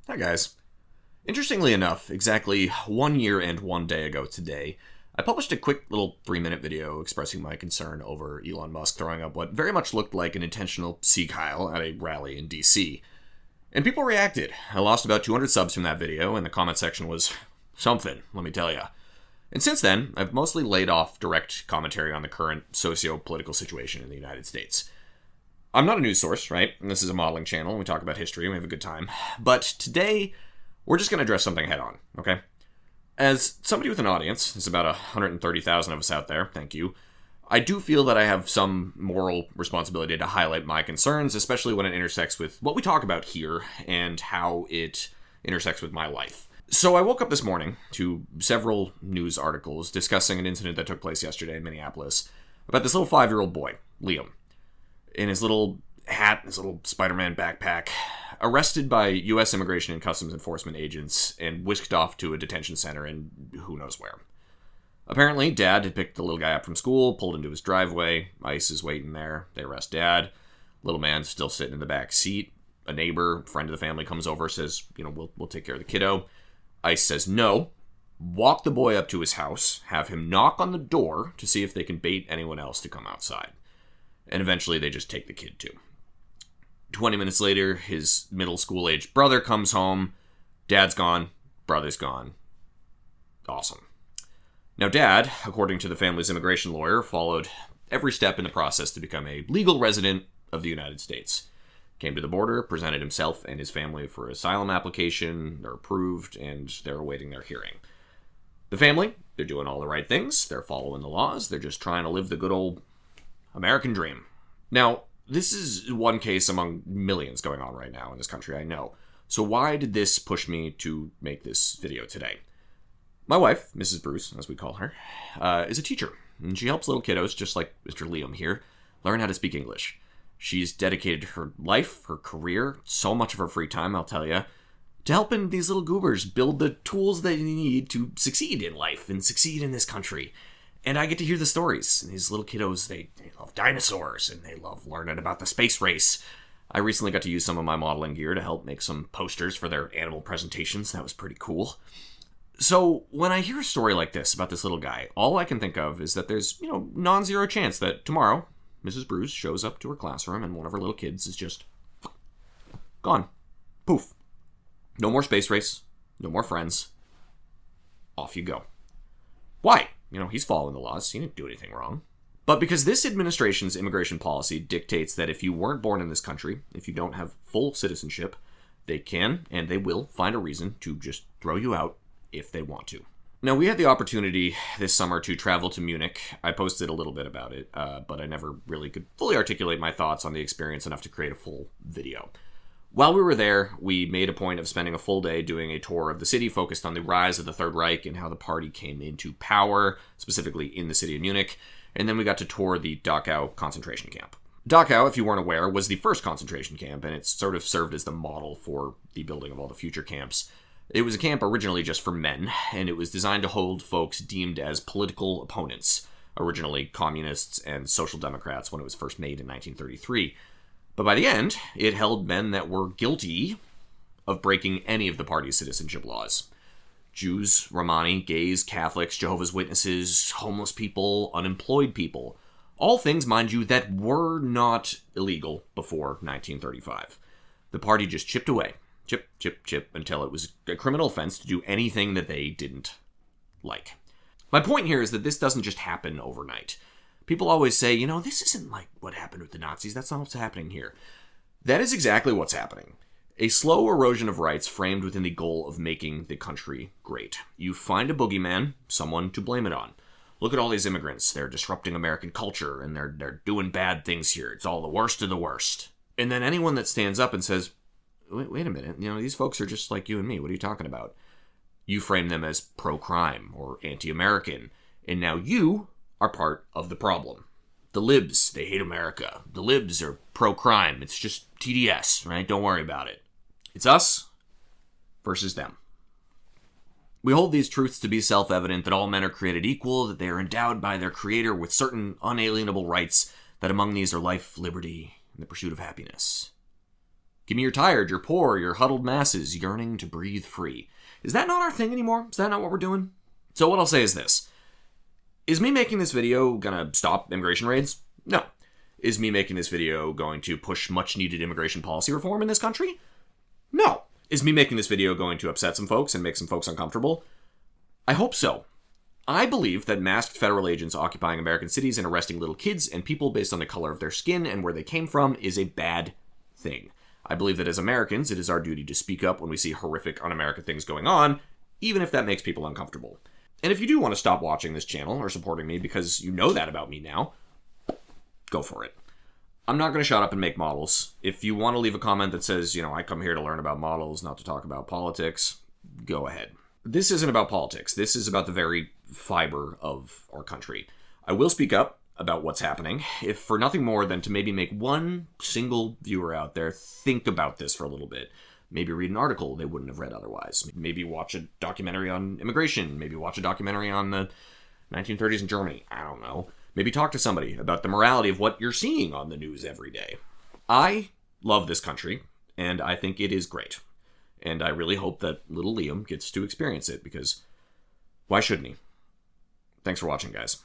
Hi, guys. Interestingly enough, exactly 1 year and 1 day ago today, I published a quick little 3-minute video expressing my concern over Elon Musk throwing up what very much looked like an intentional Sieg Heil at a rally in DC. And people reacted. I lost about 200 subs from that video, and the comment section was something, let me tell ya. And since then, I've mostly laid off direct commentary on the current socio-political situation in the United States. I'm not a news source, right? And this is a modeling channel, and we talk about history, and we have a good time. But today, we're just going to address something head on, okay? As somebody with an audience, there's about 130,000 of us out there, thank you, I do feel that I have some moral responsibility to highlight my concerns, especially when it intersects with what we talk about here and how it intersects with my life. So I woke up this morning to several news articles discussing an incident that took place yesterday in Minneapolis about this little 5-year-old boy, Liam, in his little hat, his little Spider-Man backpack, arrested by U.S. Immigration and Customs Enforcement agents and whisked off to a detention center in who knows where. Apparently, Dad had picked the little guy up from school, pulled into his driveway. ICE is waiting there. They arrest Dad. Little man's still sitting in the back seat. A neighbor, friend of the family, comes over, says, we'll take care of the kiddo. ICE says no. Walk the boy up to his house, have him knock on the door to see if they can bait anyone else to come outside. And eventually they just take the kid too. 20 minutes later, his middle school-aged brother comes home. Dad's gone. Brother's gone. Awesome. Now, Dad, according to the family's immigration lawyer, followed every step in the process to become a legal resident of the United States. Came to the border, presented himself and his family for asylum application. They're approved, and they're awaiting their hearing. The family, they're doing all the right things. They're following the laws. They're just trying to live the good old American dream. Now, this is one case among millions going on right now in this country, I know. So why did this push me to make this video today? My wife, Mrs. Bruce, as we call her, is a teacher, and she helps little kiddos, just like Mr. Liam here, learn how to speak English. She's dedicated her life, her career, so much of her free time, I'll tell you, to helping these little goobers build the tools they need to succeed in life and succeed in this country. And I get to hear the stories. These little kiddos, they love dinosaurs, and they love learning about the space race. I recently got to use some of my modeling gear to help make some posters for their animal presentations. That was pretty cool. So when I hear a story like this about this little guy, all I can think of is that there's, non-zero chance that tomorrow Mrs. Bruce shows up to her classroom and one of her little kids is just gone. Poof. No more space race. No more friends. Off you go. Why? He's following the laws. He didn't do anything wrong. But because this administration's immigration policy dictates that if you weren't born in this country, if you don't have full citizenship, they can and they will find a reason to just throw you out if they want to. Now, we had the opportunity this summer to travel to Munich. I posted a little bit about it, but I never really could fully articulate my thoughts on the experience enough to create a full video. While we were there, we made a point of spending a full day doing a tour of the city focused on the rise of the Third Reich and how the party came into power, specifically in the city of Munich. And then we got to tour the Dachau concentration camp. Dachau, if you weren't aware, was the first concentration camp, and it sort of served as the model for the building of all the future camps. It was a camp originally just for men, and it was designed to hold folks deemed as political opponents, originally communists and social democrats when it was first made in 1933. But by the end, it held men that were guilty of breaking any of the party's citizenship laws. Jews, Romani, gays, Catholics, Jehovah's Witnesses, homeless people, unemployed people. All things, mind you, that were not illegal before 1935. The party just chipped away. Chip, until it was a criminal offense to do anything that they didn't like. My point here is that this doesn't just happen overnight. People always say, this isn't like what happened with the Nazis. That's not what's happening here. That is exactly what's happening. A slow erosion of rights framed within the goal of making the country great. You find a boogeyman, someone to blame it on. Look at all these immigrants. They're disrupting American culture, and they're doing bad things here. It's all the worst of the worst. And then anyone that stands up and says, wait a minute, these folks are just like you and me. What are you talking about? You frame them as pro-crime or anti-American, and now you are part of the problem. The libs, they hate America. The libs are pro-crime. It's just TDS, right? Don't worry about it. It's us versus them. We hold these truths to be self-evident, that all men are created equal, that they are endowed by their creator with certain unalienable rights, that among these are life, liberty, and the pursuit of happiness. Give me your tired, your poor, your huddled masses yearning to breathe free. Is that not our thing anymore? Is that not what we're doing? So what I'll say is this. Is me making this video gonna stop immigration raids? No. Is me making this video going to push much-needed immigration policy reform in this country? No. Is me making this video going to upset some folks and make some folks uncomfortable? I hope so. I believe that masked federal agents occupying American cities and arresting little kids and people based on the color of their skin and where they came from is a bad thing. I believe that as Americans, it is our duty to speak up when we see horrific, un-American things going on, even if that makes people uncomfortable. And if you do want to stop watching this channel or supporting me because you know that about me now, go for it. I'm not going to shut up and make models. If you want to leave a comment that says, I come here to learn about models, not to talk about politics, go ahead. This isn't about politics. This is about the very fiber of our country. I will speak up about what's happening, if for nothing more than to maybe make one single viewer out there think about this for a little bit. Maybe read an article they wouldn't have read otherwise. Maybe watch a documentary on immigration. Maybe watch a documentary on the 1930s in Germany. I don't know. Maybe talk to somebody about the morality of what you're seeing on the news every day. I love this country, and I think it is great. And I really hope that little Liam gets to experience it, because why shouldn't he? Thanks for watching, guys.